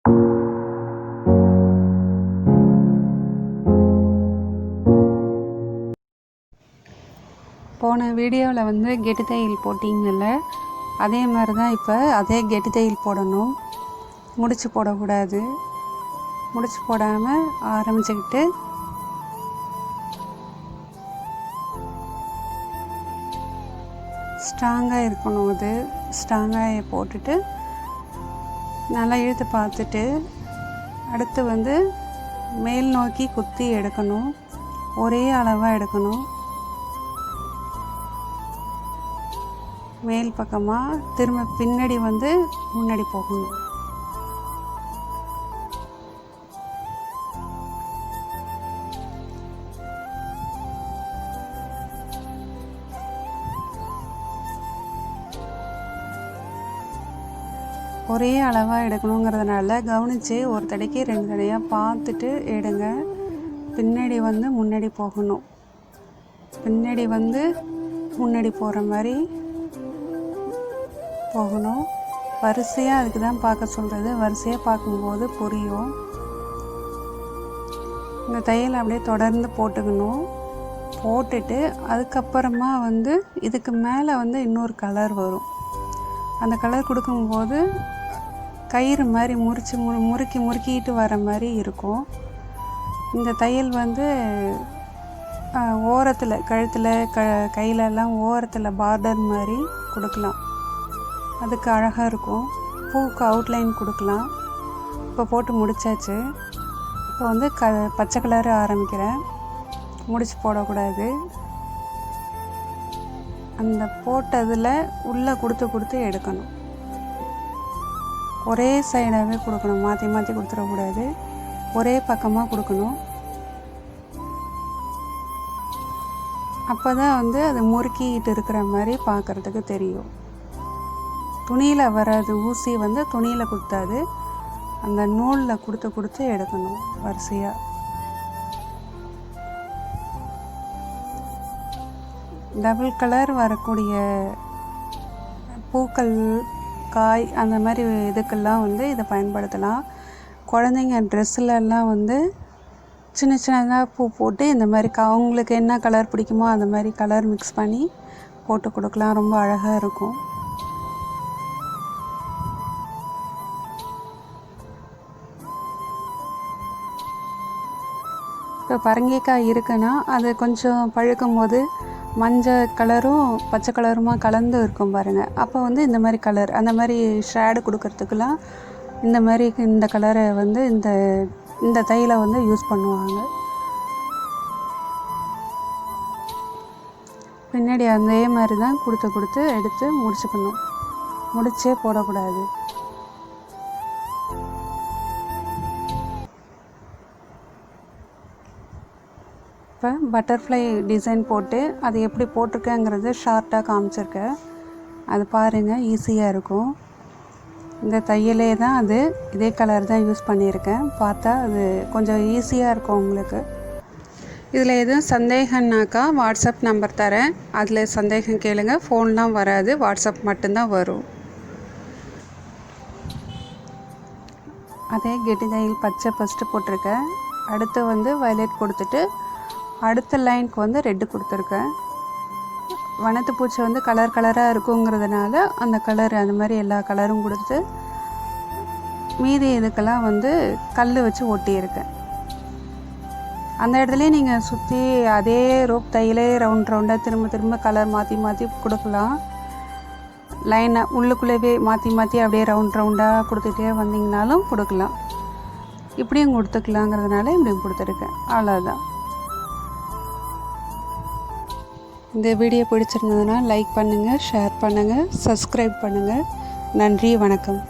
போன வீடியோவில் வந்து கெட்டி தையல் போட்டிங்கல்ல, அதே மாதிரி தான் இப்போ அதே கெட்டி தையல் போடணும். முடிச்சு போடக்கூடாது. முடிச்சு போடாமல் ஆரம்பிச்சுக்கிட்டு ஸ்ட்ராங்காக இருக்கணும். அது ஸ்ட்ராங்காக போட்டுட்டு நல்லா இழுத்து பார்த்துட்டு அடுத்து வந்து மேல் நோக்கி குத்தி எடுக்கணும். ஒரே அளவாக எடுக்கணும். மேல் பக்கமாக திரும்ப பின்னாடி வந்து முன்னாடி போகணும். ஒரே அளவாக எடுக்கணுங்கிறதுனால கவனித்து ஒரு தடைக்கு 2 தடையாக பார்த்துட்டு எடுங்க. பின்னாடி வந்து முன்னாடி போகணும். பின்னாடி வந்து முன்னாடி போகிற மாதிரி போகணும். வரிசையாக அதுக்கு தான் பார்க்க சொல்கிறது. வரிசையாக பார்க்கும்போது புரியும். இந்த தையல் அப்படியே தொடர்ந்து போட்டுக்கணும். போட்டுட்டு அதுக்கப்புறமா வந்து இதுக்கு மேலே வந்து இன்னொரு கலர் வரும். அந்த கலர் கொடுக்கும்போது கயிறு மாதிரி முறுக்கிட்டு வர மாதிரி இருக்கும். இந்த தையல் வந்து ஓரத்தில் கழுத்தில் கையிலெல்லாம் ஓரத்தில் பார்டர் மாதிரி கொடுக்கலாம். அதுக்கு அழகாக இருக்கும். பூக்கு அவுட்லைன் கொடுக்கலாம். இப்போ போட்டு முடித்தாச்சு. இப்போ வந்து பச்சை கலர் ஆரம்பிக்கிறேன். முடிச்சு போடக்கூடாது. அந்த போட்டதில் உள்ளே கொடுத்து எடுக்கணும். ஒரே சைடாகவே கொடுக்கணும். மாற்றி மாற்றி கொடுத்துடக்கூடாது. ஒரே பக்கமாக கொடுக்கணும். அப்போ தான் வந்து அது முறுக்கிட்டு இருக்கிற மாதிரி பார்க்குறதுக்கு தெரியும். துணியில் வராது. ஊசி வந்து துணியில் குத்தாது. அந்த நூலில் கொடுத்து எடுக்கணும் வரிசையாக. டபுள் கலர் வரக்கூடிய பூக்கள், காய் அந்த மாதிரி இதுக்கெல்லாம் வந்து இதை பயன்படுத்தலாம். குழந்தைங்க ட்ரெஸ்ஸிலெல்லாம் வந்து சின்ன சின்னதாக பூ போட்டு இந்த மாதிரி அவங்களுக்கு என்ன கலர் பிடிக்குமோ அந்த மாதிரி கலர் மிக்ஸ் பண்ணி போட்டு கொடுக்கலாம். ரொம்ப அழகாக இருக்கும். இப்போ பரங்கிக்காய் இருக்குன்னா அது கொஞ்சம் பழுக்கும் போது மஞ்சள் கலரும் பச்சை கலருமா கலந்து இருக்கும் பாருங்கள். அப்போ வந்து இந்த மாதிரி கலர் அந்த மாதிரி ஷேடு கொடுக்கறதுக்கெலாம் இந்த கலரை வந்து இந்த தையலை வந்து யூஸ் பண்ணுவாங்க. பின்னாடி அதே மாதிரி தான் கொடுத்து எடுத்து முடிச்சுக்கணும். முடிச்சே போடக்கூடாது. இப்போ பட்டர்ஃப்ளை டிசைன் போட்டு அது எப்படி போட்டிருக்கேங்கிறது ஷார்ட்டாக காமிச்சிருக்கேன். அது பாருங்கள், ஈஸியாக இருக்கும். இந்த தையலே தான் அது இதே கலர் தான் யூஸ் பண்ணியிருக்கேன். பார்த்தா அது கொஞ்சம் ஈஸியாக இருக்கும் உங்களுக்கு. இதில் எதுவும் சந்தேகம்னாக்கா வாட்ஸ்அப் நம்பர் தரேன். அதில் சந்தேகம் கேளுங்க. ஃபோன்லாம் வராது, வாட்ஸ்அப் மட்டும்தான் வரும். அதே கெட்டி தையல் பச்சை ஃபஸ்ட்டு போட்டிருக்கேன். அடுத்து வந்து வயலட் கொடுத்துட்டு அடுத்த லைனுக்கு வந்து ரெட்டு கொடுத்துருக்கேன். வண்ணத்து பூச்சி வந்து கலராக இருக்குங்கிறதுனால அந்த கலர் அந்த மாதிரி எல்லா கலரும் கொடுத்து மீதி இதுக்கெல்லாம் வந்து கல் வச்சு ஒட்டியிருக்கேன். அந்த இடத்துலையே நீங்கள் சுற்றி அதே ரோப் தையிலே ரவுண்டாக திரும்ப கலர் மாற்றி கொடுக்கலாம். லைனை உள்ளுக்குள்ளேயே மாற்றி அப்படியே ரவுண்டாக கொடுத்துட்டே வந்தீங்கனாலும் கொடுக்கலாம். இப்படியும் கொடுத்துக்கலாங்கிறதுனால இப்படியும் கொடுத்துருக்கேன். அவ்வளோதான். இந்த வீடியோ பிடிச்சிருந்ததுன்னா லைக் பண்ணுங்கள், ஷேர் பண்ணுங்கள், சப்ஸ்கிரைப் பண்ணுங்கள். நன்றி, வணக்கம்.